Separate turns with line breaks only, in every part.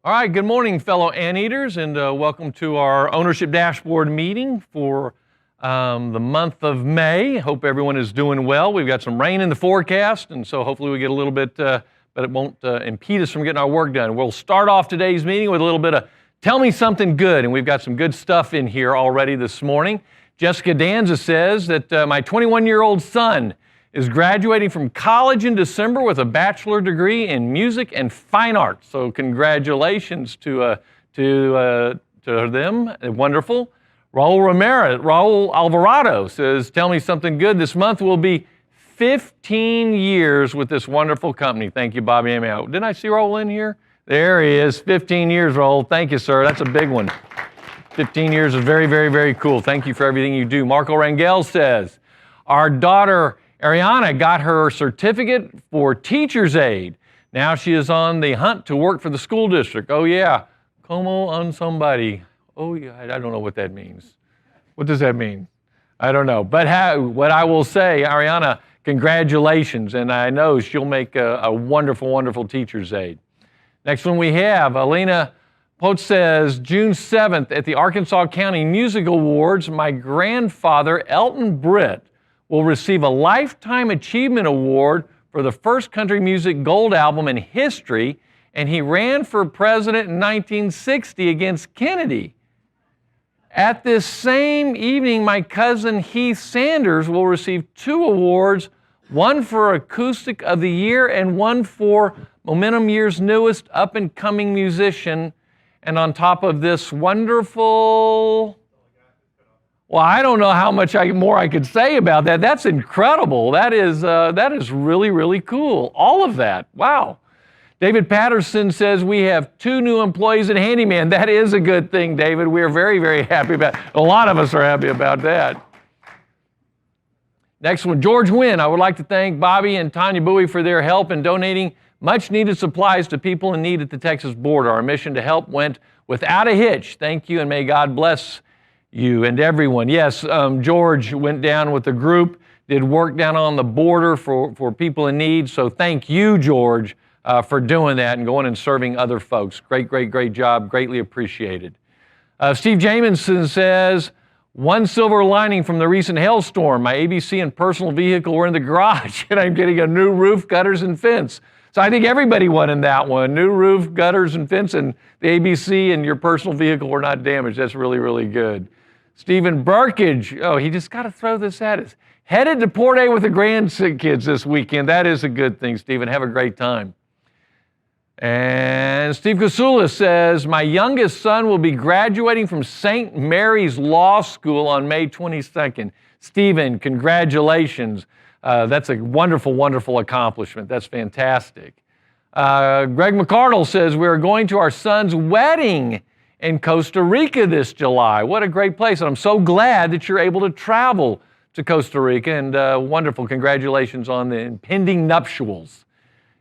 All right, good morning, fellow anteaters, and welcome to our ownership dashboard meeting for the month of May. Hope everyone is doing well. We've got some rain in the forecast, and so hopefully we get a little bit, but it won't impede us from getting our work done. We'll start off today's meeting with a little bit of Tell Me Something Good, and we've got some good stuff in here already this morning. Jessica Danza says that my 21-year-old son is graduating from college in December with a bachelor degree in music and fine arts. So congratulations to them. Wonderful. Raul Alvarado says, tell me something good. This month will be 15 years with this wonderful company. Thank you, Bobby Amio. Didn't I see Raul in here? There he is. 15 years, Raul. Thank you, sir. That's a big one. 15 years is very, very, very cool. Thank you for everything you do. Marco Rangel says, our daughter Ariana got her certificate for teacher's aide. Now she is on the hunt to work for the school district. Oh yeah, como on somebody. Oh yeah, I don't know what that means. What does that mean? I don't know. But what I will say, Ariana, congratulations, and I know she'll make a wonderful, wonderful teacher's aide. Next one we have, Alina Pote says, June 7th at the Arkansas County Music Awards, my grandfather, Elton Britt, will receive a Lifetime Achievement Award for the first country music gold album in history, and he ran for president in 1960 against Kennedy. At this same evening, my cousin Heath Sanders will receive 2 awards, one for Acoustic of the Year and one for Momentum Year's newest up-and-coming musician. And on top of this wonderful... Well, I don't know how much more I could say about that. That's incredible. That is really, really cool. All of that. Wow. David Patterson says we have 2 new employees at Handyman. That is a good thing, David. We are very, very happy about it. A lot of us are happy about that. Next one, George Wynn. I would like to thank Bobby and Tanya Bowie for their help in donating much-needed supplies to people in need at the Texas border. Our mission to help went without a hitch. Thank you, and may God bless you and everyone. Yes, George went down with the group, did work down on the border for people in need. So thank you, George, for doing that and going and serving other folks. Great, great, great job. Greatly appreciated. Steve Jamison says, one silver lining from the recent hailstorm. My ABC and personal vehicle were in the garage, and I'm getting a new roof, gutters, and fence. So I think everybody won in that one. New roof, gutters, and fence, and the ABC and your personal vehicle were not damaged. That's really, really good. Stephen Burkage, oh, he just got to throw this at us. Headed to Port A with the grandkids this weekend. That is a good thing, Stephen. Have a great time. And Steve Kasulis says, my youngest son will be graduating from St. Mary's Law School on May 22nd. Stephen, congratulations. That's a wonderful, wonderful accomplishment. That's fantastic. Greg McCardle says, we're going to our son's wedding in Costa Rica this July. What a great place. And I'm so glad that you're able to travel to Costa Rica, and wonderful. Congratulations on the impending nuptials.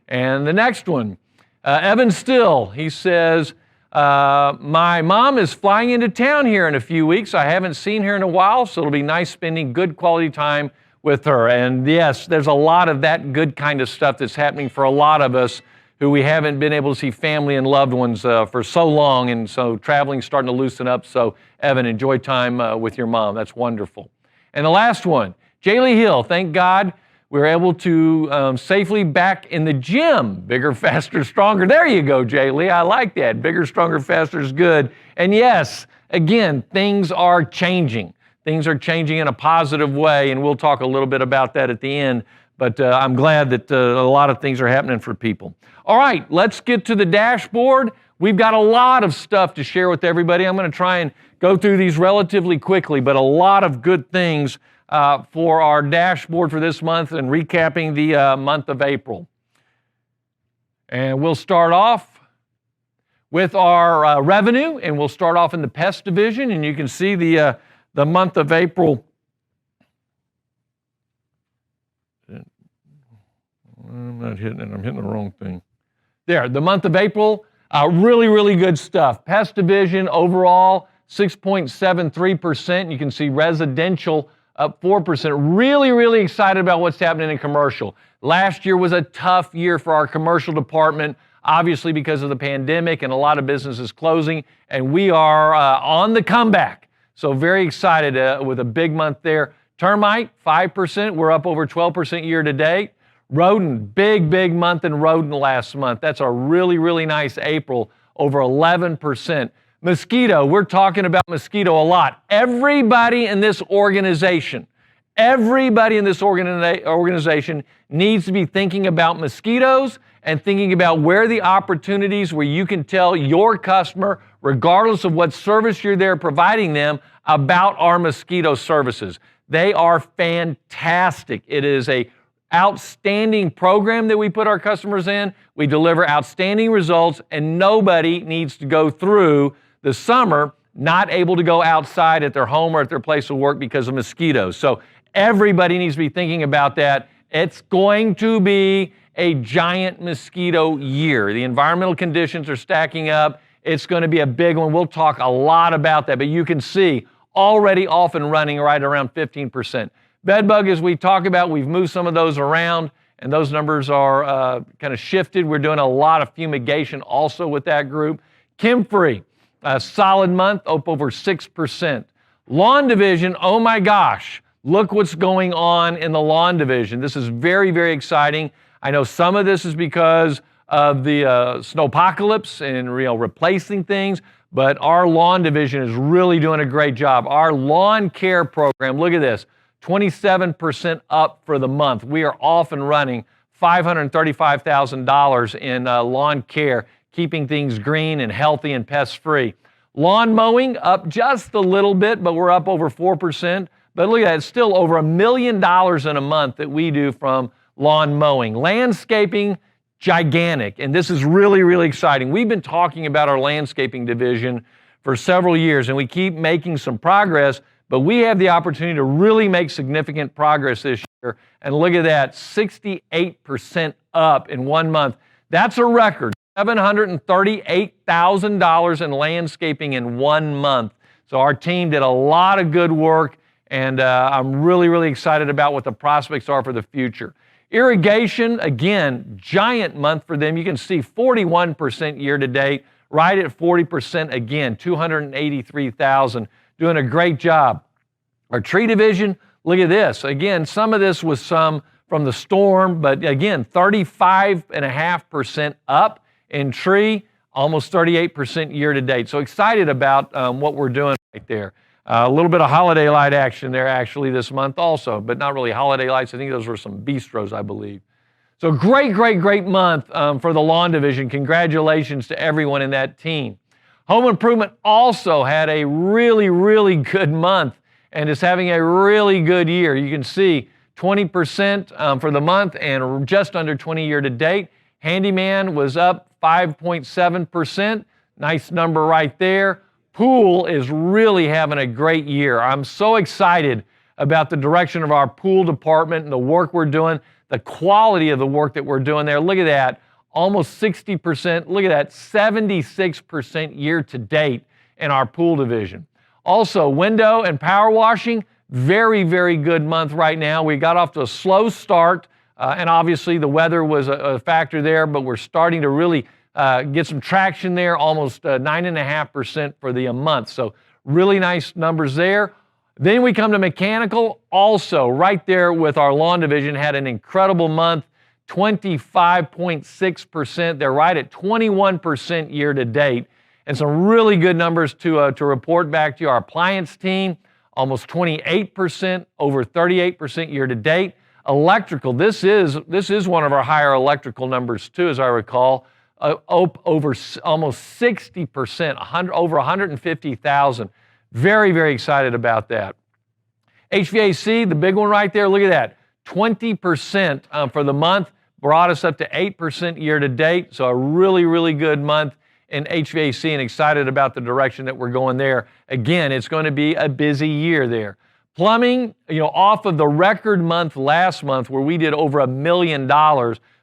And the next one, Evan Still, he says, my mom is flying into town here in a few weeks. I haven't seen her in a while, so it'll be nice spending good quality time with her. And yes, there's a lot of that good kind of stuff that's happening for a lot of us who we haven't been able to see family and loved ones for so long, and so traveling's starting to loosen up. So, Evan, enjoy time with your mom. That's wonderful. And the last one, Jaylee Hill, thank God we were able to safely back in the gym. Bigger, faster, stronger. There you go, Jaylee. I like that. Bigger, stronger, faster is good. And yes, again, things are changing. Things are changing in a positive way, and we'll talk a little bit about that at the end. But I'm glad that a lot of things are happening for people. All right, let's get to the dashboard. We've got a lot of stuff to share with everybody. I'm going to try and go through these relatively quickly, but a lot of good things for our dashboard for this month and recapping the month of April. And we'll start off with our revenue, and we'll start off in the pest division, and you can see the month of April. I'm not hitting it. I'm hitting the wrong thing. There, the month of April, really, really good stuff. Pest division overall, 6.73%. You can see residential up 4%. Really, really excited about what's happening in commercial. Last year was a tough year for our commercial department. obviously because of the pandemic and a lot of businesses closing, and we are on the comeback. So very excited with a big month there. Termite, 5%. We're up over 12% year to date. Rodent, big month in rodent last month. That's a really nice April, over 11%. Mosquito, we're talking about mosquito a lot. Everybody in this organization needs to be thinking about mosquitoes and thinking about where the opportunities where you can tell your customer, regardless of what service you're there providing them, about our mosquito services. They are fantastic. It is a outstanding program that we put our customers in. We deliver outstanding results, and nobody needs to go through the summer not able to go outside at their home or at their place of work because of mosquitoes. So everybody needs to be thinking about that. It's going to be a giant mosquito year. The environmental conditions are stacking up. It's going to be a big one. We'll talk a lot about that, but you can see already off and running right around 15%. Bedbug, as we talk about, we've moved some of those around, and those numbers are kind of shifted. We're doing a lot of fumigation also with that group. Chemfree, a solid month, up over 6%. Lawn division, oh my gosh, look what's going on in the lawn division. This is very exciting. I know some of this is because of the snowpocalypse and replacing things, but our lawn division is really doing a great job. Our lawn care program, look at this, 27% up for the month. We are off and running $535,000 in lawn care, keeping things green and healthy and pest-free. Lawn mowing up just a little bit, but we're up over 4%. But look at that, it's still over $1 million in a month that we do from lawn mowing. Landscaping, gigantic, and this is really exciting. We've been talking about our landscaping division for several years, and we keep making some progress, but we have the opportunity to really make significant progress this year. And look at that, 68% up in 1 month. That's a record, $738,000 in landscaping in 1 month. So our team did a lot of good work, and I'm really excited about what the prospects are for the future. Irrigation, again, giant month for them. You can see 41% year to date, right at 40% again, 283,000, doing a great job. Our tree division, look at this. Again, some of this was some from the storm, but again, 35.5% up in tree, almost 38% year to date. So excited about what we're doing right there. A little bit of holiday light action there actually this month also, but not really holiday lights. I think those were some bistros, I believe. So great month for the lawn division. Congratulations to everyone in that team. Home improvement also had a really good month and is having a really good year. You can see 20% for the month and just under 20 year to date. Handyman was up 5.7%. Nice number right there. Pool is really having a great year. I'm so excited about the direction of our pool department and the work we're doing, the quality of the work that we're doing there. Look at that, almost 60%. Look at that, 76% year to date in our pool division. Also, window and power washing, very good month right now. We got off to a slow start, and obviously the weather was a factor there, but we're starting to really get some traction there, almost 9.5% for the month. So really nice numbers there. Then we come to mechanical, also right there with our lawn division, had an incredible month, 25.6%. They're right at 21% year to date. And some really good numbers to report back to you. Our appliance team, almost 28%, over 38% year to date. Electrical, this is one of our higher electrical numbers too, as I recall. Over almost 60%, over 150,000. Very excited about that. HVAC, the big one right there, look at that. 20% for the month, brought us up to 8% year to date. So a really good month in HVAC, and excited about the direction that we're going there. Again, it's going to be a busy year there. Plumbing, off of the record month last month where we did over $1 million,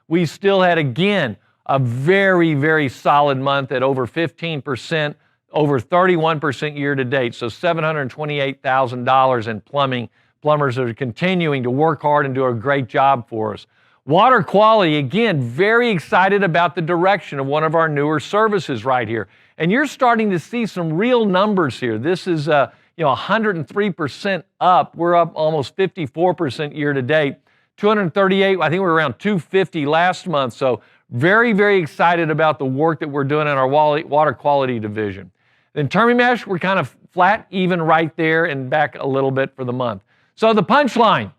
we still had, again, a very solid month at over 15%, over 31% year to date. So $728,000 in plumbing. Plumbers are continuing to work hard and do a great job for us. Water quality, again, very excited about the direction of one of our newer services right here. And you're starting to see some real numbers here. This is 103% up. We're up almost 54% year to date. 238, I think we were around 250 last month. So very, very excited about the work that we're doing in our water quality division. Then TermiMesh, we're kind of flat, even right there, and back a little bit for the month. So the punchline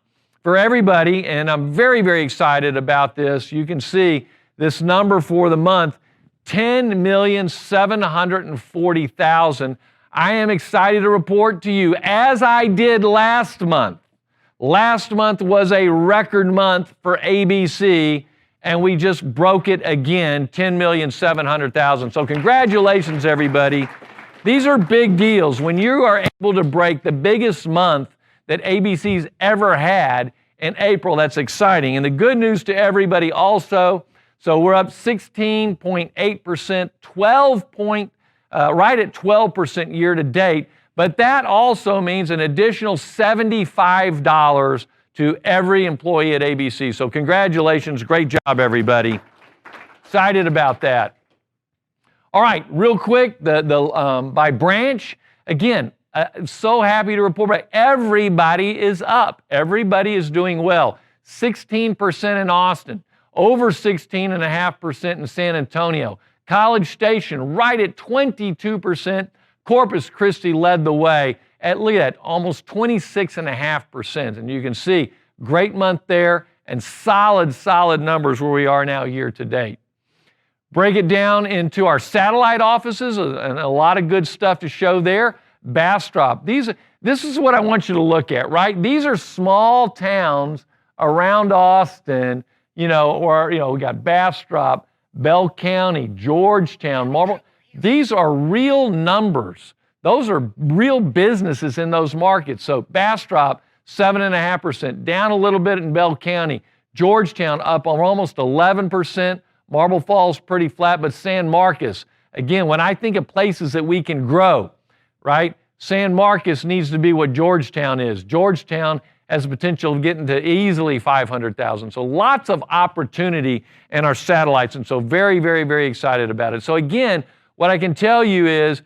for everybody, and I'm very, very excited about this. You can see this number for the month, 10,740,000. I am excited to report to you, as I did last month. Last month was a record month for ABC, and we just broke it again, 10,700,000. So congratulations, everybody. These are big deals. When you are able to break the biggest month that ABC's ever had in April, that's exciting. And the good news to everybody also, so we're up 16.8%, right at 12% year to date. But that also means an additional $75 to every employee at ABC. So congratulations, great job, everybody. Excited about that. All right, real quick, by branch, again, so happy to report back. Everybody is up. Everybody is doing well. 16% in Austin, over 16.5% in San Antonio. College Station right at 22%. Corpus Christi led the way at almost 26.5%. And you can see great month there and solid numbers where we are now year to date. Break it down into our satellite offices, and a lot of good stuff to show there. Bastrop. This is what I want you to look at, right? These are small towns around Austin, we got Bastrop, Bell County, Georgetown, Marble. These are real numbers. Those are real businesses in those markets. So Bastrop, 7.5%, down a little bit in Bell County. Georgetown up almost 11%. Marble Falls pretty flat, but San Marcos, again, when I think of places that we can grow, right? San Marcos needs to be what Georgetown is. Georgetown has the potential of getting to easily 500,000. So lots of opportunity in our satellites, and so very, very, very excited about it. So again, what I can tell you is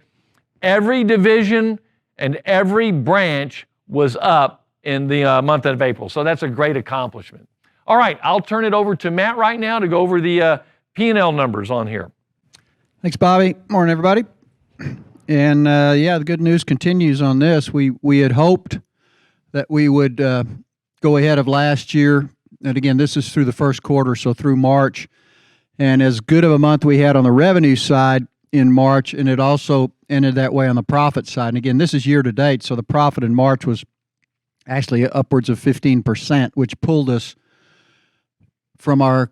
every division and every branch was up in the month of April. So that's a great accomplishment. All right, I'll turn it over to Matt right now to go over the P&L numbers on here.
Thanks, Bobby. Morning, everybody. And the good news continues on this. We had hoped that we would go ahead of last year. And again, this is through the first quarter, so through March. And as good of a month we had on the revenue side in March, and it also ended that way on the profit side. And again, this is year to date, so the profit in March was actually upwards of 15%, which pulled us from our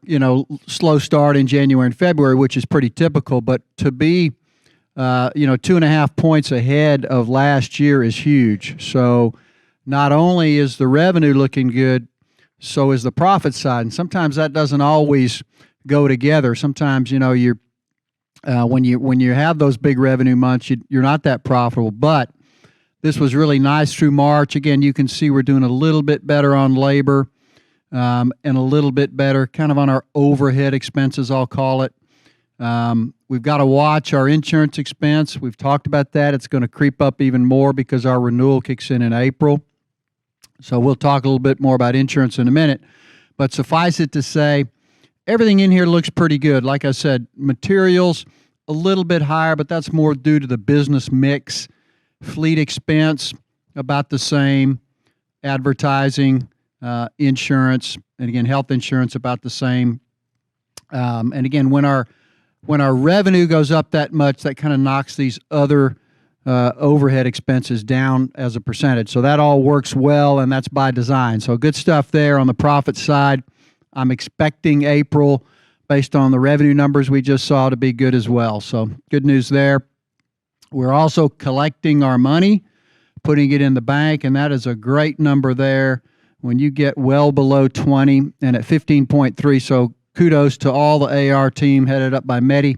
slow start in January and February, which is pretty typical. But to be 2.5 points ahead of last year is huge. So not only is the revenue looking good, so is the profit side. And sometimes that doesn't always go together. Sometimes you're when you have those big revenue months, you're not that profitable. But this was really nice through March. Again, you can see we're doing a little bit better on labor. And a little bit better kind of on our overhead expenses, I'll call it. We've got to watch our insurance expense. We've talked about that. It's going to creep up even more because our renewal kicks in April. So we'll talk a little bit more about insurance in a minute. But suffice it to say, everything in here looks pretty good. Like I said, materials a little bit higher, but that's more due to the business mix. Fleet expense, about the same. Advertising, insurance, and again, health insurance about the same. And again, when our revenue goes up that much, that kind of knocks these other overhead expenses down as a percentage. So that all works well, and that's by design. So good stuff there on the profit side. I'm expecting April, based on the revenue numbers we just saw, to be good as well. So good news there. We're also collecting our money, putting it in the bank, and that is a great number there when you get well below 20 and at 15.3. So kudos to all the AR team headed up by Mehdi.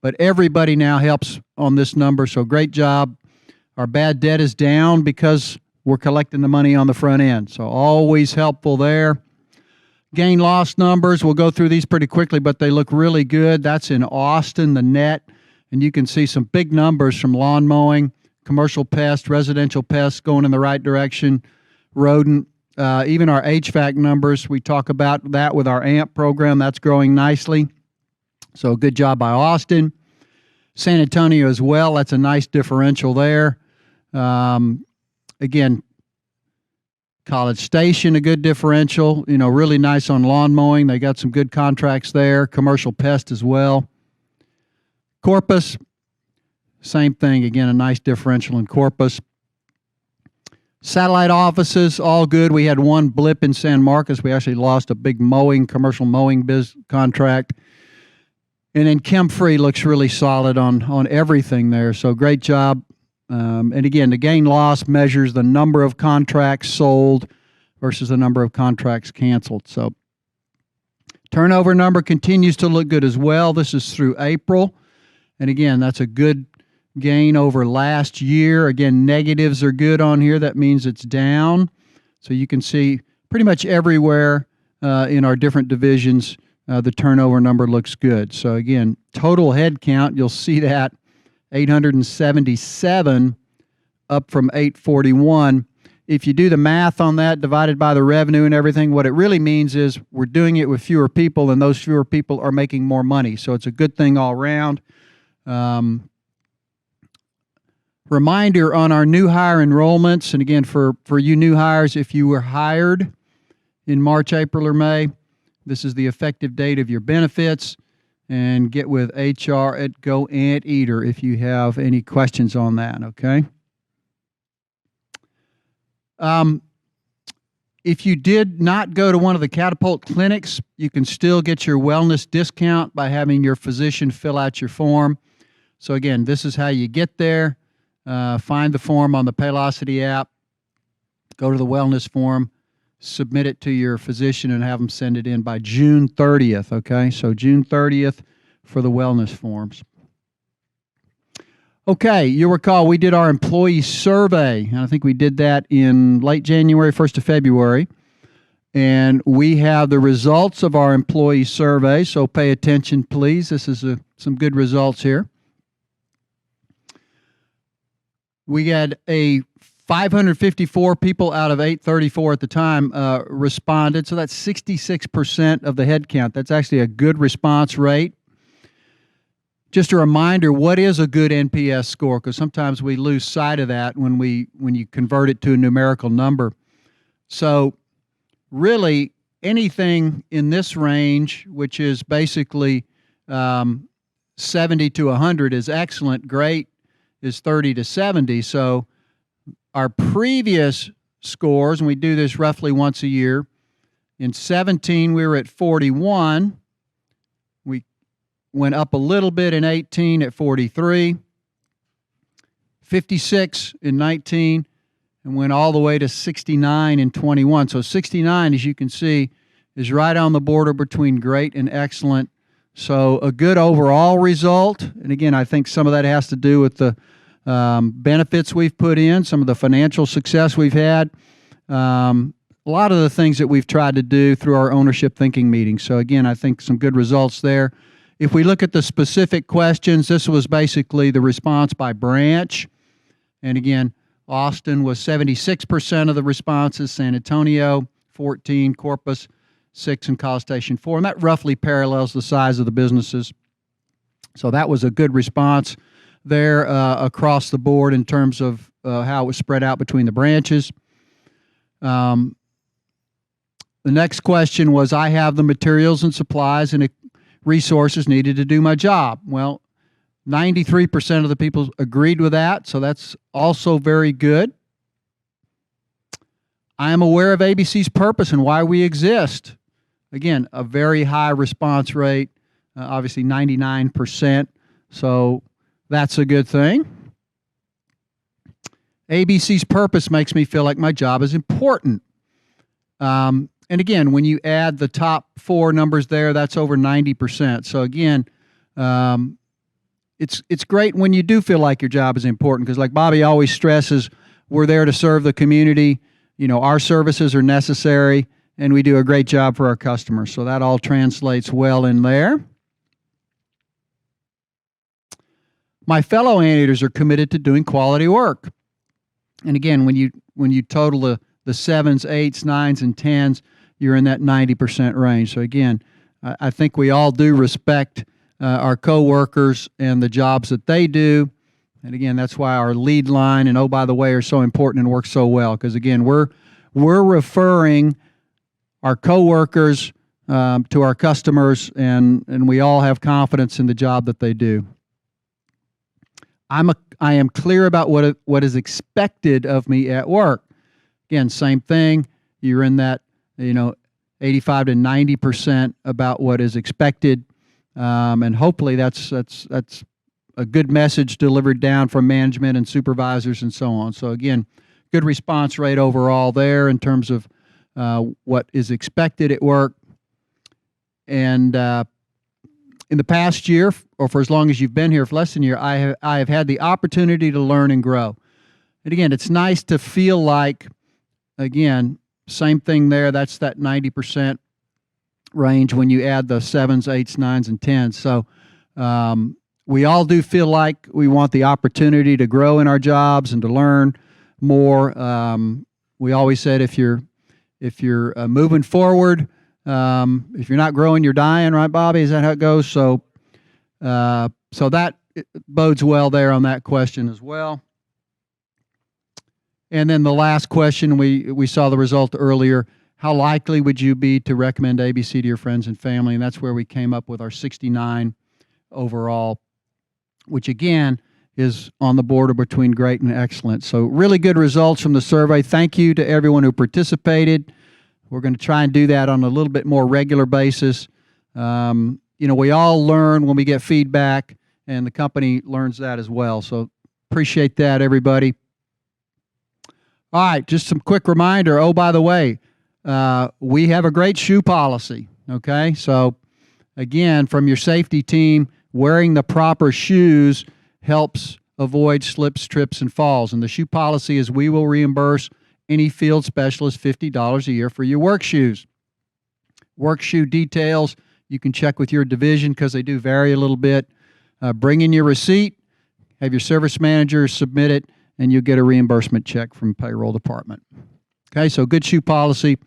But everybody now helps on this number, so great job. Our bad debt is down because we're collecting the money on the front end, so always helpful there. Gain loss numbers, we'll go through these pretty quickly, but they look really good. That's in Austin, the net, and you can see some big numbers from lawn mowing, commercial pest, residential pests going in the right direction, rodent, even our HVAC numbers. We talk about that with our AMP program. That's growing nicely. So good job by Austin. San Antonio as well. That's a nice differential there. Again, College Station, a good differential. Really nice on lawn mowing. They got some good contracts there. Commercial pest as well. Corpus, same thing. Again, a nice differential in Corpus. Satellite offices, all good. We had one blip in San Marcos. We actually lost a big commercial mowing contract. And then Chem-Free looks really solid on everything there. So great job. And again, the gain loss measures the number of contracts sold versus the number of contracts canceled. So turnover number continues to look good as well. This is through April. And again, that's a good gain over last year. Again, negatives are good on here. That means it's down. So you can see pretty much everywhere in our different divisions, the turnover number looks good. So again, total head count, you'll see that 877 up from 841. If you do the math on that divided by the revenue and everything, what it really means is we're doing it with fewer people, and those fewer people are making more money. So it's a good thing all around. Reminder on our new hire enrollments, and again, for you new hires, if you were hired in March, April, or May, this is the effective date of your benefits, and get with HR at Go Anteater if you have any questions on that, okay? If you did not go to one of the Catapult clinics, you can still get your wellness discount by having your physician fill out your form. So again, this is how you get there. Find the form on the Paylocity app, go to the wellness form, submit it to your physician, and have them send it in by June 30th, okay? So June 30th for the wellness forms. Okay, you'll recall we did our employee survey, and I think we did that in late January, 1st of February, and we have the results of our employee survey, so pay attention, please. This is some good results here. We had 554 people out of 834 at the time responded, so that's 66% of the head count. That's actually a good response rate. Just a reminder, what is a good NPS score? Because sometimes we lose sight of that when you convert it to a numerical number. So really, anything in this range, which is basically 70 to 100, is excellent. Great is 30 to 70. So our previous scores, and we do this roughly once a year, in 17 we were at 41. We went up a little bit in 18 at 43, 56 in 19, and went all the way to 69 in 21. So 69, as you can see, is right on the border between great and excellent. So a good overall result. And again, I think some of that has to do with the benefits we've put in, some of the financial success we've had, a lot of the things that we've tried to do through our ownership thinking meetings. So again, I think some good results there. If we look at the specific questions, this was basically the response by branch. And again, Austin was 76% of the responses, San Antonio 14, Corpus 6, and College Station 4. And that roughly parallels the size of the businesses. So that was a good response there across the board in terms of how it was spread out between the branches. The next question was, I have the materials and supplies and resources needed to do my job. Well, 93% of the people agreed with that, so that's also very good. I am aware of ABC's purpose and why we exist. Again, a very high response rate, obviously 99%, so that's a good thing. ABC's purpose makes me feel like my job is important. And again, when you add the top 4 numbers there, that's over 90%. So again, it's great when you do feel like your job is important, because like Bobby always stresses, we're there to serve the community. You know, our services are necessary, and we do a great job for our customers. So that all translates well in there. My fellow anteaters are committed to doing quality work. And again, when you total the 7s, 8s, 9s, and 10s, you're in that 90% range. So again, I think we all do respect our coworkers and the jobs that they do. And again, that's why our lead line and, oh, by the way, are so important and work so well. Because again, we're referring our coworkers to our customers, and we all have confidence in the job that they do. I am clear about what is expected of me at work. Again, same thing. You're in that 85 to 90% about what is expected, and hopefully that's a good message delivered down from management and supervisors and so on. So again, good response rate overall there in terms of what is expected at work. And in the past year, or for as long as you've been here, for less than a year, I have had the opportunity to learn and grow. And again, it's nice to feel like, again, same thing there. That's that 90% range when you add the 7s, 8s, 9s, and 10s. So we all do feel like we want the opportunity to grow in our jobs and to learn more. We always said if you're moving forward, if you're not growing, you're dying, right, Bobby? Is that how it goes? So that bodes well there on that question as well. And then the last question, we saw the result earlier. How likely would you be to recommend ABC to your friends and family? And that's where we came up with our 69 overall, which again is on the border between great and excellent. So really good results from the survey. Thank you to everyone who participated. We're going to try and do that on a little bit more regular basis. We all learn when we get feedback, and the company learns that as well. So appreciate that, everybody. All right, just some quick reminder. Oh, by the way, we have a great shoe policy, okay? So again, from your safety team, wearing the proper shoes helps avoid slips, trips, and falls. And the shoe policy is we will reimburse any field specialist $50 a year for your work shoes. Work shoe details, you can check with your division because they do vary a little bit. Bring in your receipt, have your service manager submit it, and you'll get a reimbursement check from payroll department. Okay, so good shoe policy.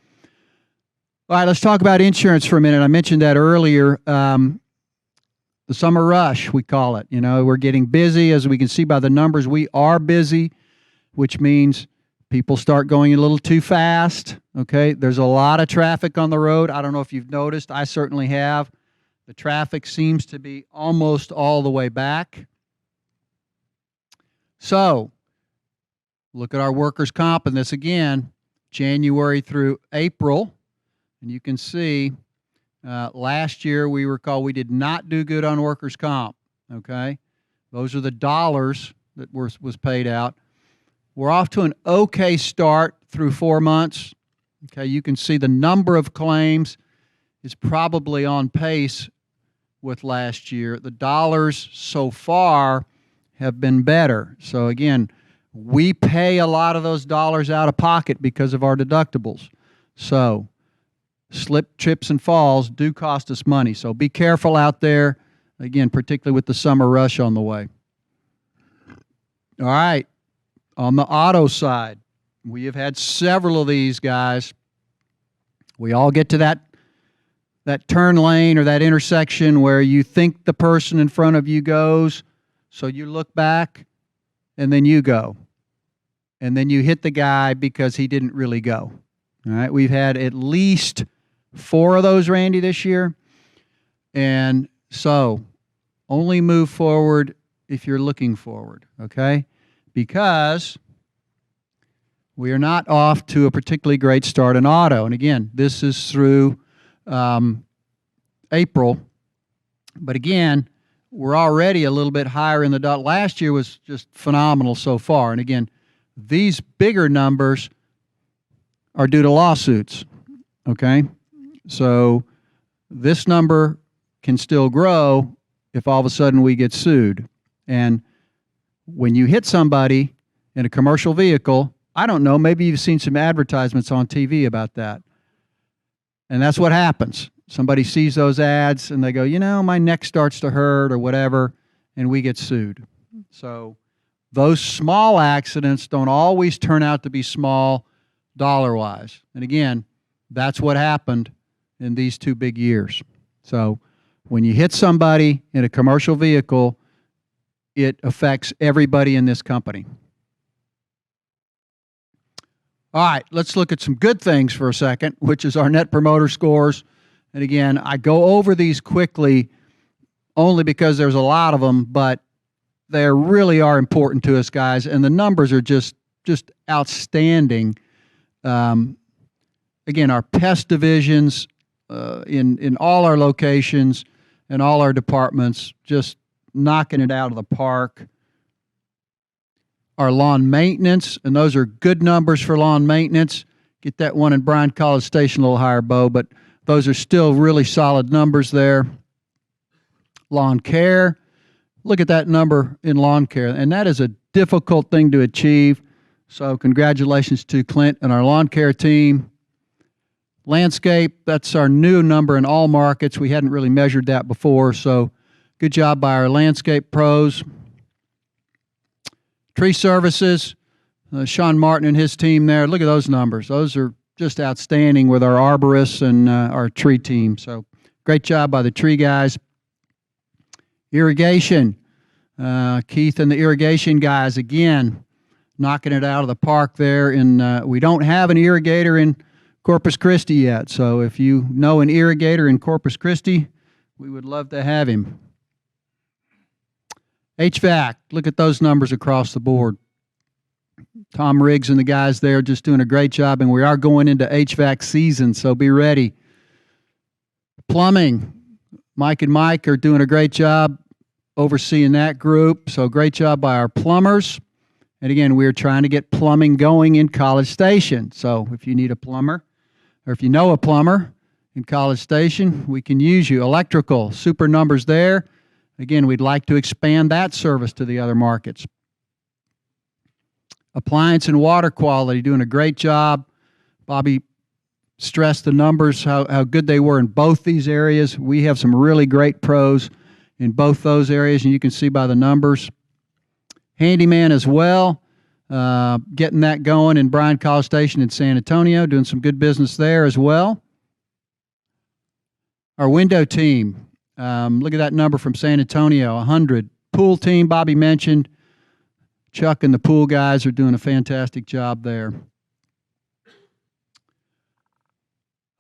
All right, let's talk about insurance for a minute. I mentioned that earlier. The summer rush, we call it. We're getting busy. As we can see by the numbers, we are busy, which means people start going a little too fast, okay? There's a lot of traffic on the road. I don't know if you've noticed. I certainly have. The traffic seems to be almost all the way back. So, look at our workers' comp, and this again, January through April. And you can see last year we we did not do good on workers' comp, okay? Those are the dollars that was paid out. We're off to an okay start through 4 months. Okay, you can see the number of claims is probably on pace with last year. The dollars so far have been better. So again, we pay a lot of those dollars out of pocket because of our deductibles. So slip, trips, and falls do cost us money. So be careful out there, again, particularly with the summer rush on the way. All right. On the auto side, we have had several of these guys. We all get to that turn lane or that intersection where you think the person in front of you goes, so you look back, and then you go. And then you hit the guy because he didn't really go. All right, we've had at least 4 of those, Randy, this year. And so only move forward if you're looking forward, okay? Because we are not off to a particularly great start in auto. And again, this is through April. But again, we're already a little bit higher in the dot. Last year was just phenomenal so far. And again, these bigger numbers are due to lawsuits, okay? So this number can still grow if all of a sudden we get sued. And when you hit somebody in a commercial vehicle, I don't know, maybe you've seen some advertisements on TV about that. And that's what happens. Somebody sees those ads and they go, my neck starts to hurt or whatever, and we get sued. So those small accidents don't always turn out to be small dollar-wise. And again, that's what happened in these 2 big years. So when you hit somebody in a commercial vehicle, it affects everybody in this company. All right, let's look at some good things for a second, which is our Net Promoter Scores. And again, I go over these quickly only because there's a lot of them, but they really are important to us, guys, and the numbers are just outstanding. Again, our pest divisions in all our locations and all our departments, just knocking it out of the park. Our lawn maintenance, and those are good numbers for lawn maintenance. Get that one in Bryan College Station a little higher, Bo, but those are still really solid numbers there. Lawn care, look at that number in lawn care, and that is a difficult thing to achieve. So congratulations to Clint and our lawn care team. Landscape, that's our new number in all markets. We hadn't really measured that before, so good job by our landscape pros. Tree services, Sean Martin and his team there. Look at those numbers. Those are just outstanding with our arborists and our tree team. So great job by the tree guys. Irrigation, Keith and the irrigation guys, again, knocking it out of the park there. And we don't have an irrigator in Corpus Christi yet. So if you know an irrigator in Corpus Christi, we would love to have him. HVAC, look at those numbers across the board. Tom Riggs and the guys there just doing a great job, and we are going into HVAC season, so be ready. Plumbing, Mike and Mike are doing a great job overseeing that group, so great job by our plumbers. And again, we're trying to get plumbing going in College Station, so if you need a plumber, or if you know a plumber in College Station, we can use you. Electrical, super numbers there. Again, we'd like to expand that service to the other markets. Appliance and water quality, doing a great job. Bobby stressed the numbers, how good they were in both these areas. We have some really great pros in both those areas, and you can see by the numbers. Handyman as well, getting that going in Bryan College Station in San Antonio, doing some good business there as well. Our window team, look at that number from San Antonio, 100. Pool team, Bobby mentioned. Chuck and the pool guys are doing a fantastic job there.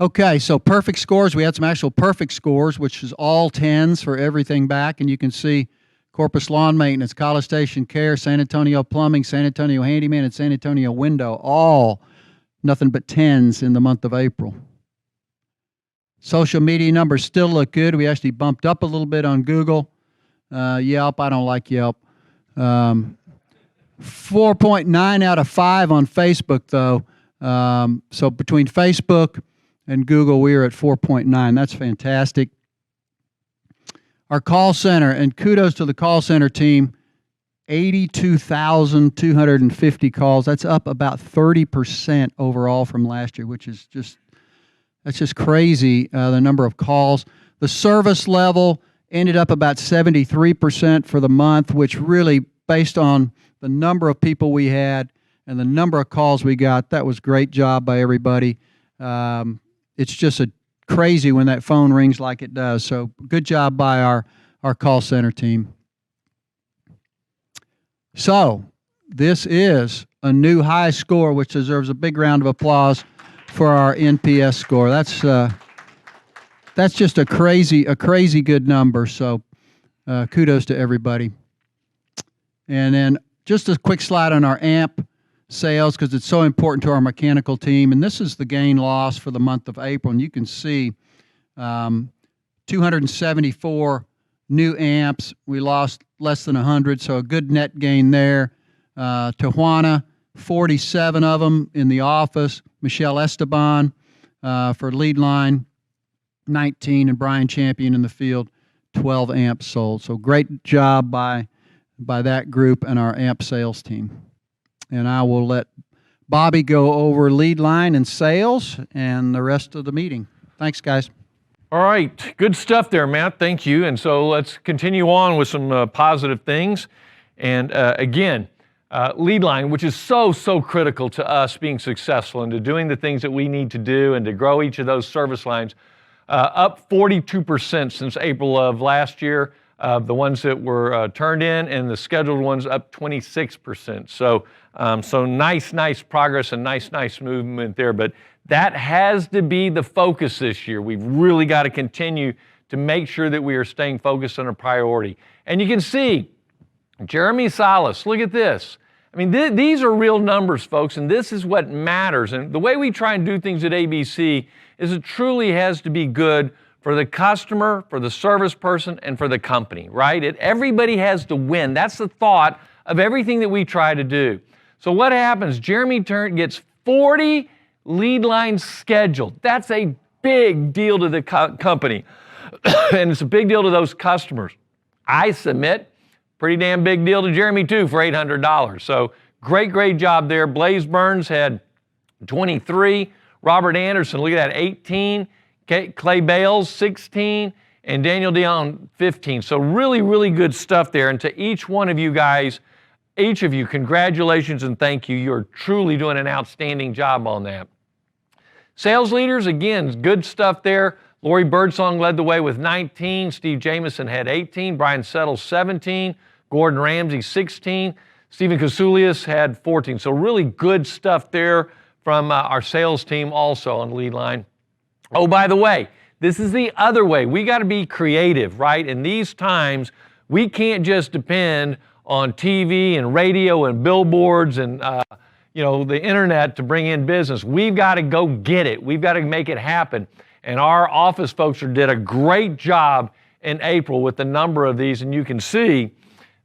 Okay, so perfect scores. We had some actual perfect scores, which is all 10s for everything back. And you can see Corpus Lawn Maintenance, College Station Care, San Antonio Plumbing, San Antonio Handyman, and San Antonio Window, all nothing but 10s in the month of April. Social media numbers still look good. We actually bumped up a little bit on Google. Yelp, I don't like Yelp. 4.9 out of 5 on Facebook, though. So between Facebook and Google, we are at 4.9. That's fantastic. Our call center, and kudos to the call center team, 82,250 calls. That's up about 30% overall from last year, which is that's just crazy, the number of calls. The service level ended up about 73% for the month, which really, based on the number of people we had and the number of calls we got, that was a great job by everybody. It's just crazy when that phone rings like it does. So good job by our call center team. So this is a new high score, which deserves a big round of applause for our NPS score. That's just a crazy good number. So kudos to everybody. And then just a quick slide on our AMP sales, because it's so important to our mechanical team. And this is the gain loss for the month of April. And you can see 274 new amps. We lost less than 100, so a good net gain there. Tijuana, 47 of them in the office. Michelle Esteban for lead line, 19, and Brian Champion in the field, 12 amps sold. So great job by that group and our amp sales team. And I will let Bobby go over lead line and sales and the rest of the meeting. Thanks, guys.
All right, good stuff there, Matt. Thank you. And so let's continue on with some positive things. And again, lead line, which is so critical to us being successful and to doing the things that we need to do and to grow each of those service lines, up 42% since April of last year. The ones that were turned in, and the scheduled ones up 26%. So nice progress and nice movement there. But that has to be the focus this year. We've really got to continue to make sure that we are staying focused on a priority. And you can see Jeremy Salas, look at this. I mean, these are real numbers, folks, and this is what matters. And the way we try and do things at ABC is it truly has to be good for the customer, for the service person, and for the company, right? Everybody has to win. That's the thought of everything that we try to do. So what happens? Jeremy gets 40 lead lines scheduled. That's a big deal to the company, and it's a big deal to those customers. I submit, pretty damn big deal to Jeremy too for $800. So great job there. Blaze Burns had 23. Robert Anderson, look at that, 18. Clay Bales, 16. And Daniel Dion, 15. So really good stuff there. And to each one of you guys, each of you, congratulations and thank you. You're truly doing an outstanding job on that. Sales leaders, again, good stuff there. Lori Birdsong led the way with 19. Steve Jamison had 18. Brian Settles, 17. Gordon Ramsay, 16. Stephen Kasulias had 14. So really good stuff there from our sales team also on the lead line. Oh, by the way, this is the other way. We got to be creative, right? In these times, we can't just depend on TV and radio and billboards and the internet to bring in business. We've got to go get it. We've got to make it happen. And our office folks did a great job in April with the number of these. And you can see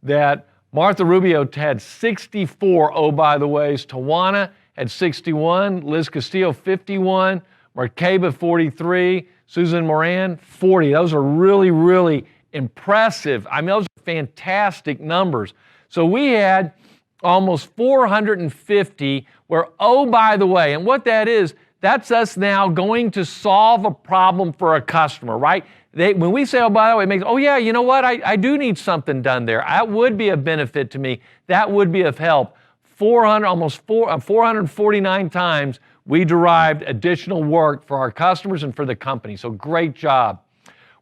that Martha Rubio had 64, oh, by the way. Tawana had 61. Liz Castillo, 51. Markeba, 43. Susan Moran, 40. Those are really impressive. I mean, those are fantastic numbers. So we had almost 450 where, oh, by the way, and what that is, that's us now going to solve a problem for a customer, right? When we say, oh, by the way, it makes, oh, yeah, you know what? I do need something done there. That would be a benefit to me. That would be of help. 449 times we derived additional work for our customers and for the company. So great job.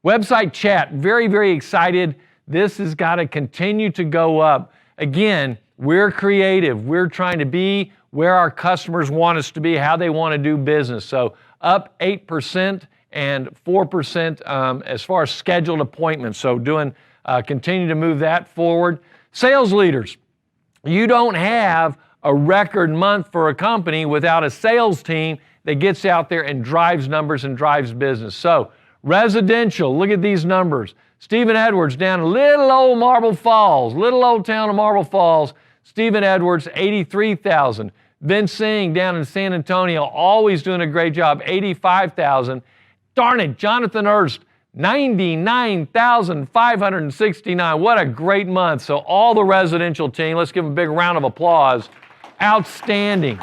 Website chat, very excited. This has got to continue to go up. Again, we're creative. We're trying to be where our customers want us to be, how they want to do business. So up 8% and 4% as far as scheduled appointments. So continue to move that forward. Sales leaders, you don't have a record month for a company without a sales team that gets out there and drives numbers and drives business. So residential, look at these numbers. Stephen Edwards down in little old Marble Falls, little old town of Marble Falls. Stephen Edwards, 83,000. Vince Singh down in San Antonio, always doing a great job, 85,000. Darn it, Jonathan Erst, 99,569. What a great month. So all the residential team, let's give them a big round of applause. Outstanding.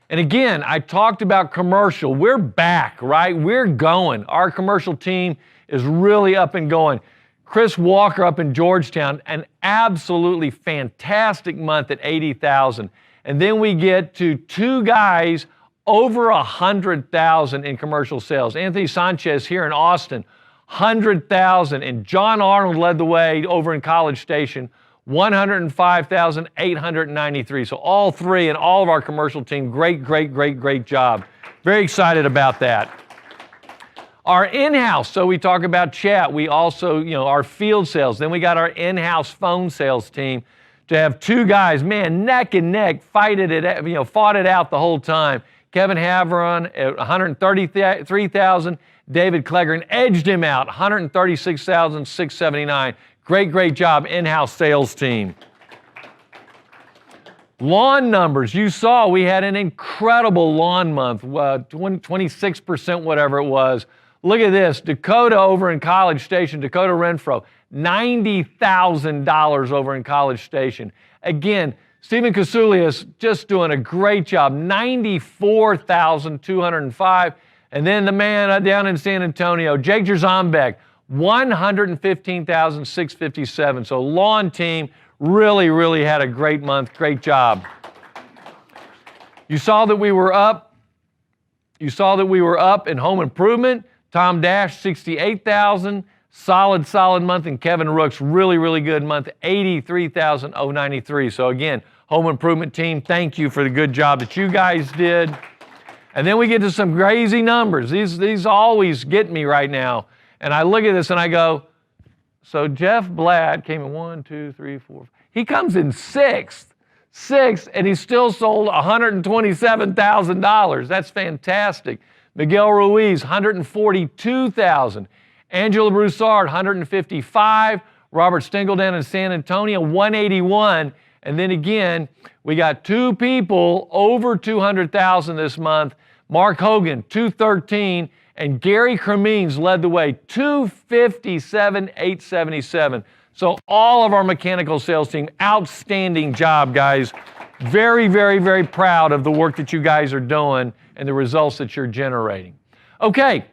And again, I talked about commercial. We're back, right? We're going. Our commercial team is really up and going. Chris Walker up in Georgetown, an absolutely fantastic month at 80,000. And then we get to two guys over 100,000 in commercial sales. Anthony Sanchez here in Austin, 100,000. And John Arnold led the way over in College Station, 105,893. So all three and all of our commercial team, great job. Very excited about that. Our in-house, so we talk about chat. We also, our field sales. Then we got our in-house phone sales team to have two guys, man, neck and neck, fought it out the whole time. Kevin Havron at 133,000. David Clegren edged him out, 136,679. Great job, in-house sales team. Lawn numbers, you saw we had an incredible lawn month, 26%, whatever it was. Look at this, Dakota over in College Station, Dakota Renfro, $90,000 over in College Station. Again, Stephen Kasulias just doing a great job, $94,205. And then the man down in San Antonio, Jake Jerzombeck, $115,657. So lawn team really, really had a great month. Great job. You saw that we were up. You saw that we were up in home improvement. Tom Dash, 68,000. Solid month. And Kevin Rooks, really, really good month, 83,093. So again, home improvement team, thank you for the good job that you guys did. And then we get to some crazy numbers. These always get me right now. And I look at this and I go, so Jeff Blatt came in 1, 2, 3, 4. He comes in sixth, and he still sold $127,000. That's fantastic. Miguel Ruiz, $142,000. Angela Broussard, $155,000. Robert Stengel down in San Antonio, $181,000. And then again, we got two people over $200,000 this month. Mark Hogan, $213,000. And Gary Cremines led the way, $257,877. So all of our mechanical sales team, outstanding job, guys. Very, very, very proud of the work that you guys are doing and the results that you're generating. Okay,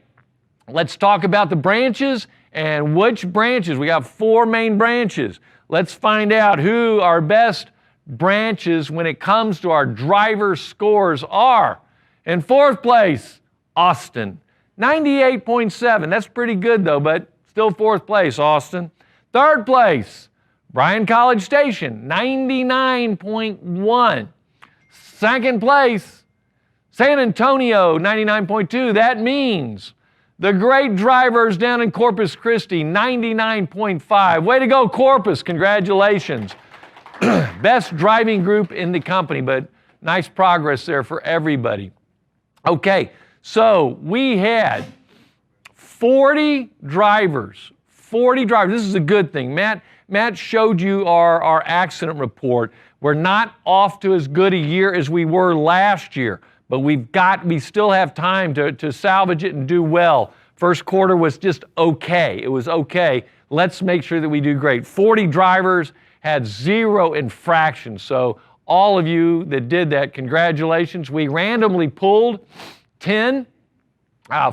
let's talk about the branches and which branches. We got 4 main branches. Let's find out who our best branches when it comes to our driver scores are. In 4th place, Austin. 98.7. That's pretty good though, but still 4th place, Austin. 3rd place, Bryan College Station, 99.1. 2nd place, San Antonio, 99.2. That means the great drivers down in Corpus Christi, 99.5. Way to go, Corpus. Congratulations. Best driving group in the company, but nice progress there for everybody. Okay. So we had 40 drivers. 40 drivers. This is a good thing. Matt showed you our accident report. We're not off to as good a year as we were last year, but we still have time to salvage it and do well. First quarter was just okay. It was okay. Let's make sure that we do great. 40 drivers had 0 infractions. So all of you that did that, congratulations. We randomly pulled 10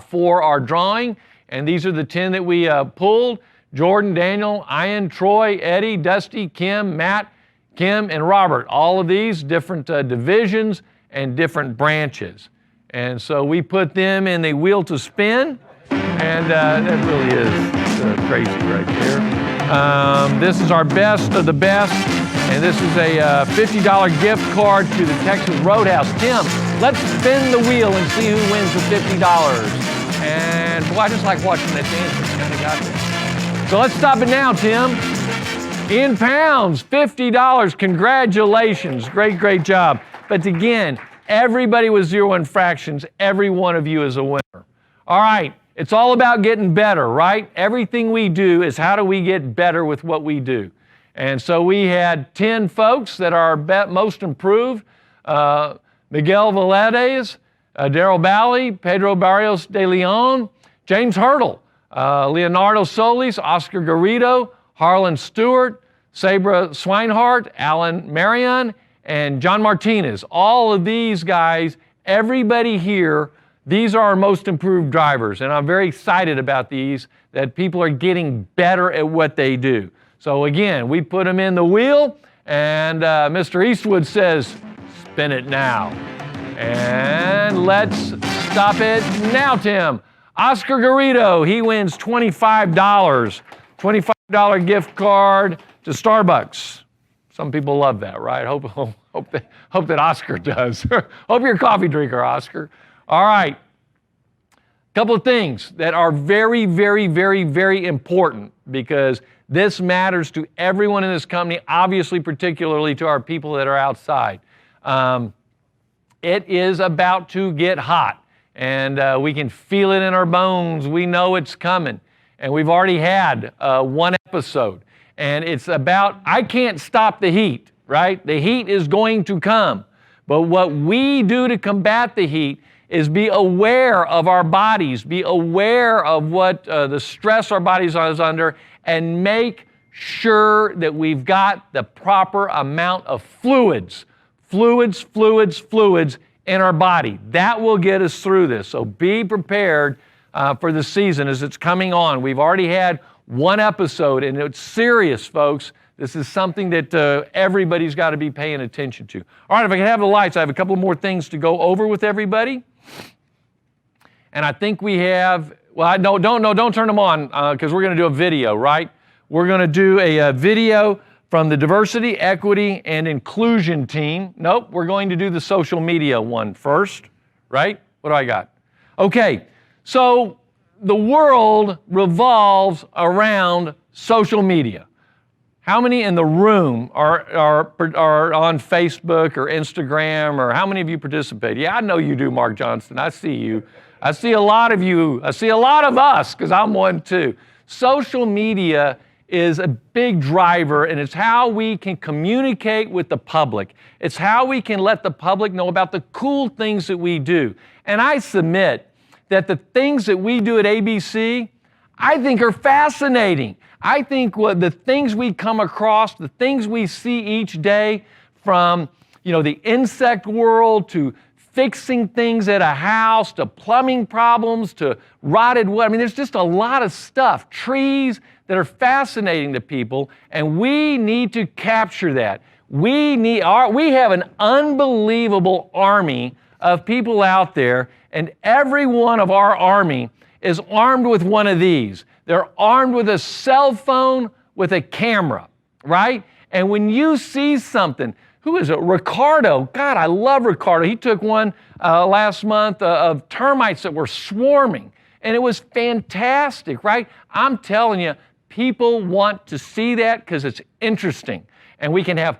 for our drawing, and these are the 10 that we pulled. Jordan, Daniel, Ian, Troy, Eddie, Dusty, Kim, Matt, Kim, and Robert. All of these different divisions and different branches. And so we put them in the wheel to spin, and that really is crazy right there. This is our best of the best, and this is a $50 gift card to the Texas Roadhouse. Tim, let's spin the wheel and see who wins the $50. And boy, I just like watching that dance. Kind of got there. So let's stop it now, Tim. In pounds, $50. Congratulations. Great job. But again, everybody with 0 infractions. Every one of you is a winner. All right. It's all about getting better, right? Everything we do is how do we get better with what we do. And so we had 10 folks that are most improved. Miguel Valadez, Daryl Bally, Pedro Barrios de Leon, James Hurdle, Leonardo Solis, Oscar Garrido, Harlan Stewart, Sabra Swinehart, Alan Marion, and John Martinez. All of these guys, everybody here, these are our most improved drivers, and I'm very excited about these, that people are getting better at what they do. So again, we put them in the wheel, and Mr. Eastwood says, spin it now. And let's stop it now, Tim. Oscar Garrido, he wins $25. $25 gift card to Starbucks. Some people love that, right? Hope that Oscar does. Hope you're a coffee drinker, Oscar. All right. Couple of things that are very, very, very, very important because this matters to everyone in this company, obviously particularly to our people that are outside. It is about to get hot, and we can feel it in our bones. We know it's coming, and we've already had one episode, and it's about, I can't stop the heat, right? The heat is going to come, but what we do to combat the heat is be aware of our bodies, be aware of what the stress our bodies is under, and make sure that we've got the proper amount of fluids in our body. That will get us through this. So be prepared for the season as it's coming on. We've already had one episode, and it's serious, folks. This is something that everybody's got to be paying attention to. All right, if I can have the lights, I have a couple more things to go over with everybody. And I think we have, well, don't turn them on because we're going to do a video, right? We're going to do a video from the Diversity, Equity, and Inclusion team. Nope, we're going to do the social media one first, right? What do I got? Okay, so the world revolves around social media. How many in the room are on Facebook or Instagram, or how many of you participate? Yeah, I know you do, Mark Johnston. I see you. I see a lot of you. I see a lot of us, because I'm one too. Social media is a big driver, and it's how we can communicate with the public. It's how we can let the public know about the cool things that we do. And I submit that the things that we do at ABC, I think are fascinating. I think the things we come across, the things we see each day, from the insect world to fixing things at a house to plumbing problems to rotted wood. I mean, there's just a lot of stuff, trees that are fascinating to people, and we need to capture that. We have an unbelievable army of people out there, and every one of our army is armed with one of these. They're armed with a cell phone with a camera, right? And when you see something, who is it? Ricardo. God, I love Ricardo. He took one last month of termites that were swarming, and it was fantastic, right? I'm telling you, people want to see that because it's interesting, and we can have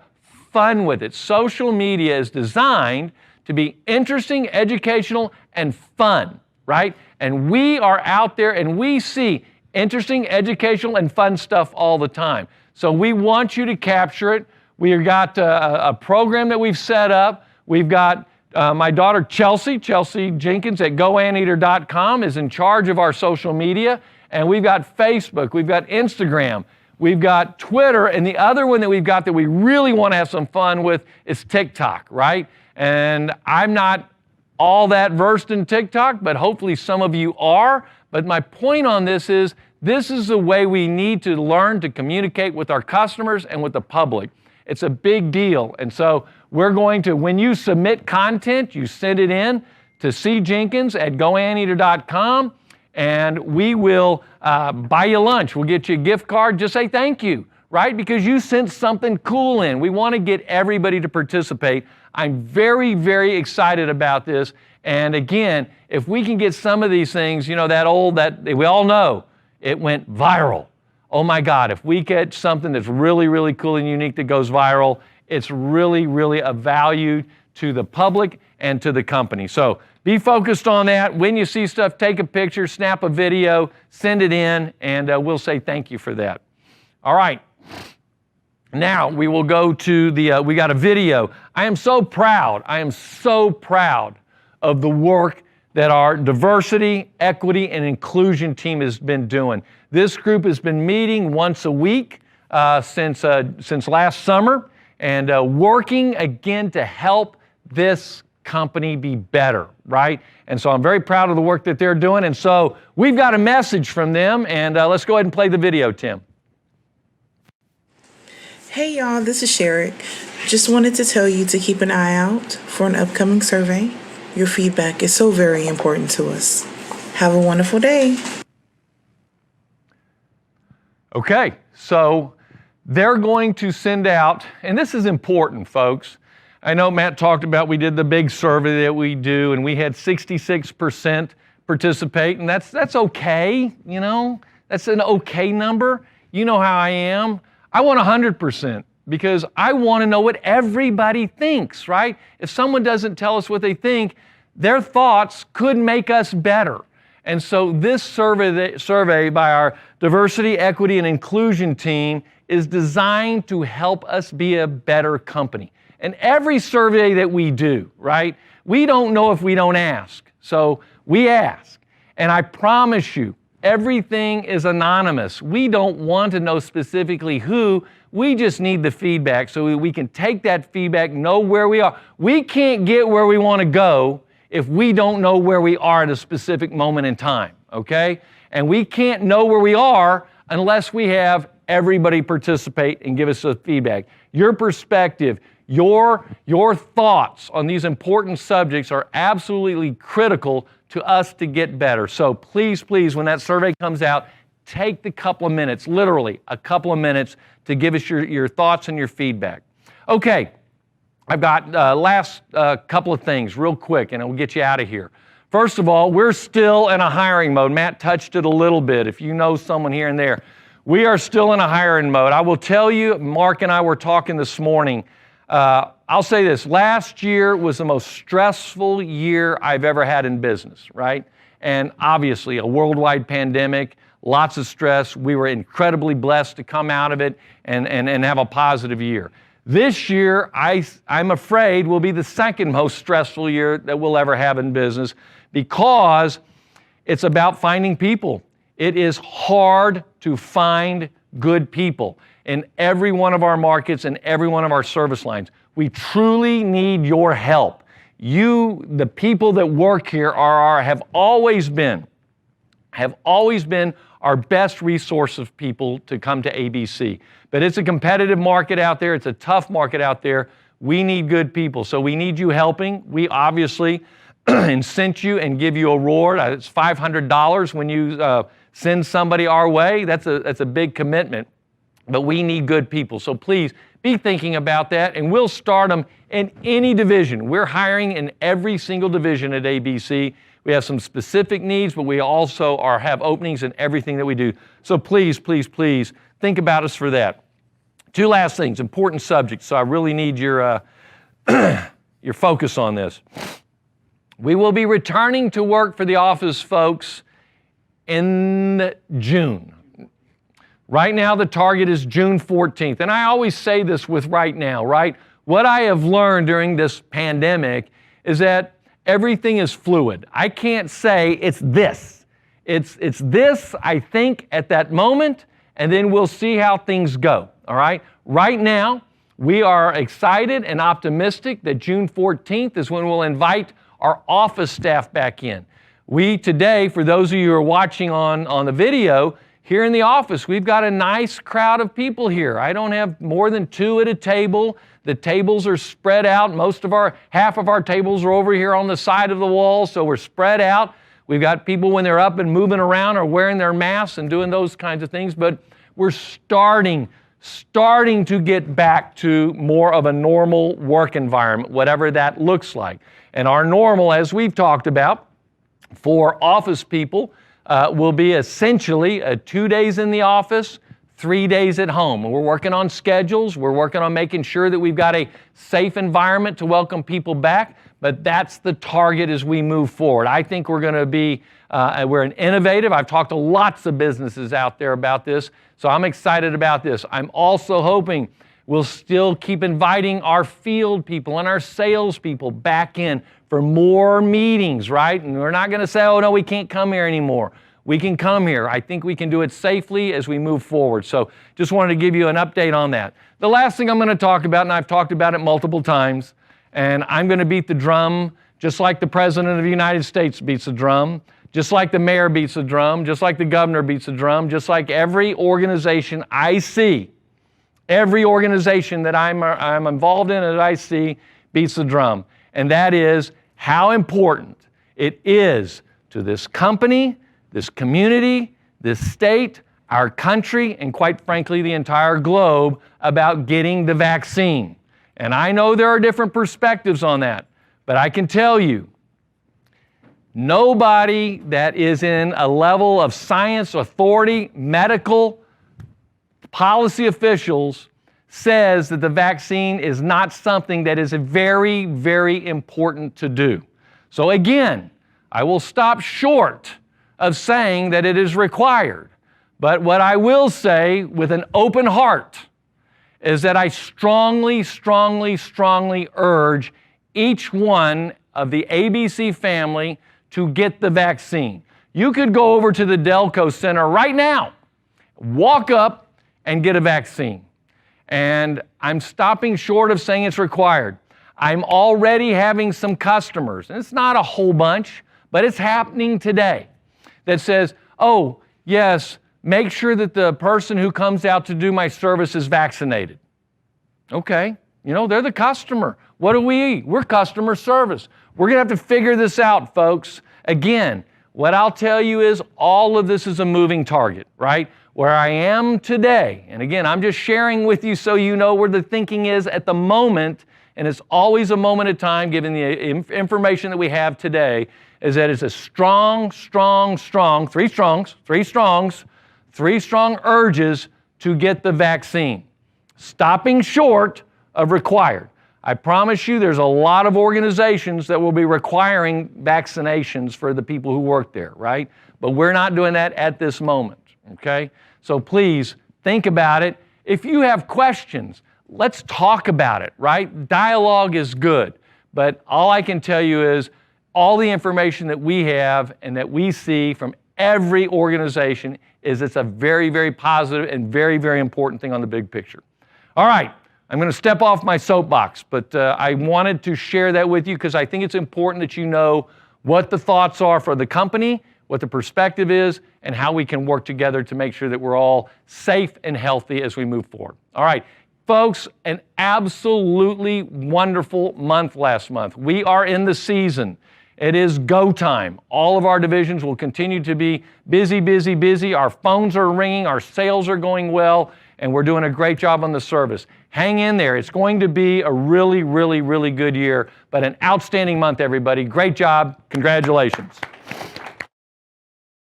fun with it. Social media is designed to be interesting, educational, and fun, right? And we are out there and we see interesting, educational, and fun stuff all the time. So we want you to capture it. We've got a program that we've set up. We've got my daughter Chelsea Jenkins at GoAnteater.com is in charge of our social media. And we've got Facebook, we've got Instagram, we've got Twitter, and the other one that we've got that we really want to have some fun with is TikTok, right? And I'm not all that versed in TikTok, but hopefully some of you are. But my point on this is the way we need to learn to communicate with our customers and with the public. It's a big deal. And so we're going to, when you submit content, you send it in to cjenkins at GoAnteater.com, and we will buy you lunch. We'll get you a gift card. Just say thank you, right? Because you sent something cool in. We want to get everybody to participate. I'm very, very excited about this. And again, if we can get some of these things, that we all know, it went viral. Oh my God, if we get something that's really, really cool and unique that goes viral, it's really, really a value to the public and to the company. So be focused on that. When you see stuff, take a picture, snap a video, send it in, and we'll say thank you for that. All right. Now we will go to we got a video. I am so proud of the work that our Diversity, Equity, and Inclusion team has been doing. This group has been meeting once a week since last summer, and working again to help this company be better, right? And so I'm very proud of the work that they're doing. And so we've got a message from them, and let's go ahead and play the video, Tim.
Hey y'all, this is Sherrick. Just wanted to tell you to keep an eye out for an upcoming survey. Your feedback is so very important to us. Have a wonderful day.
Okay, so they're going to send out, and this is important, folks. I know Matt talked about we did the big survey that we do, and we had 66% participate, and that's okay, That's an okay number. You know how I am. I want 100% because I want to know what everybody thinks, right? If someone doesn't tell us what they think, their thoughts could make us better. And so this survey by our Diversity, Equity, and Inclusion team is designed to help us be a better company. And every survey that we do, right, we don't know if we don't ask. So we ask. And I promise you, everything is anonymous. We don't want to know specifically who. We just need the feedback so we can take that feedback, know where we are. We can't get where we want to go if we don't know where we are at a specific moment in time, okay? And we can't know where we are unless we have everybody participate and give us a feedback. Your perspective, your thoughts on these important subjects are absolutely critical to us to get better. So please, please, when that survey comes out, take the couple of minutes, literally a couple of minutes, to give us your thoughts and your feedback. Okay, I've got last couple of things real quick, and we'll get you out of here. First of all, we're still in a hiring mode. Matt touched it a little bit. If you know someone here and there, we are still in a hiring mode. I will tell you, Mark and I were talking this morning. I'll say this, last year was the most stressful year I've ever had in business, right? And obviously a worldwide pandemic, lots of stress. We were incredibly blessed to come out of it and have a positive year. This year, I'm afraid, will be the second most stressful year that we'll ever have in business because it's about finding people. It is hard to find good people in every one of our markets and every one of our service lines. We truly need your help. You, the people that work here, have always been our best resource of people to come to ABC. But it's a competitive market out there. It's a tough market out there. We need good people. So we need you helping. We obviously incent you and give you a reward. It's $500 when you send somebody our way. That's a big commitment. But we need good people. So please be thinking about that, and we'll start them in any division. We're hiring in every single division at ABC. We have some specific needs, but we also have openings in everything that we do. So please, please, please think about us for that. Two last things, important subjects, so I really need your focus on this. We will be returning to work for the office folks in June. Right now, the target is June 14th. And I always say this with right now, right? What I have learned during this pandemic is that everything is fluid. I can't say it's this. It's this, I think, at that moment, and then we'll see how things go, all right? Right now, we are excited and optimistic that June 14th is when we'll invite our office staff back in. We today, for those of you who are watching on the video, here in the office, we've got a nice crowd of people here. I don't have more than 2 at a table. The tables are spread out. Half of our tables are over here on the side of the wall, so we're spread out. We've got people when they're up and moving around or wearing their masks and doing those kinds of things, but we're starting to get back to more of a normal work environment, whatever that looks like. And our normal, as we've talked about, for office people, will be essentially 2 days in the office, 3 days at home. And we're working on schedules. We're working on making sure that we've got a safe environment to welcome people back, but that's the target as we move forward. I think we're going to be, we're an innovative. I've talked to lots of businesses out there about this, so I'm excited about this. I'm also hoping we'll still keep inviting our field people and our sales people back in for more meetings, right? And we're not going to say, oh, no, we can't come here anymore. We can come here. I think we can do it safely as we move forward. So just wanted to give you an update on that. The last thing I'm going to talk about, and I've talked about it multiple times, and I'm going to beat the drum just like the President of the United States beats the drum, just like the mayor beats the drum, just like the governor beats the drum, just like every organization I see, every organization that I'm involved in that I see beats the drum. And that is how important it is to this company, this community, this state, our country, and quite frankly, the entire globe about getting the vaccine. And I know there are different perspectives on that, but I can tell you, nobody that is in a level of science, authority, medical, policy officials says that the vaccine is not something that is very, very important to do. So again, I will stop short of saying that it is required. But what I will say with an open heart is that I strongly, strongly, strongly urge each one of the ABC family to get the vaccine. You could go over to the Delco Center right now, walk up and get a vaccine. and I'm stopping short of saying it's required. I'm already having some customers, and it's not a whole bunch, but it's happening today, that says, oh, yes, make sure that the person who comes out to do my service is vaccinated. Okay, they're the customer. What do we eat? We're customer service. We're going to have to figure this out, folks. Again, what I'll tell you is all of this is a moving target, right? Where I am today, and again, I'm just sharing with you so you know where the thinking is at the moment, and it's always a moment of time given the information that we have today, is that it's a strong, three strong urges to get the vaccine, stopping short of required. I promise you there's a lot of organizations that will be requiring vaccinations for the people who work there, right? But we're not doing that at this moment, okay? So please think about it. If you have questions, let's talk about it, right? Dialogue is good, but all I can tell you is all the information that we have and that we see from every organization is it's a very, very positive and very, very important thing on the big picture. All right. I'm going to step off my soapbox, but I wanted to share that with you because I think it's important that you know what the thoughts are for the company, what the perspective is, and how we can work together to make sure that we're all safe and healthy as we move forward. All right, folks, an absolutely wonderful month last month. We are in the season. It is go time. All of our divisions will continue to be busy. Our phones are ringing, our sales are going well, and we're doing a great job on the service. Hang in there. It's going to be a really, really, really good year, but an outstanding month, everybody. Great job. Congratulations.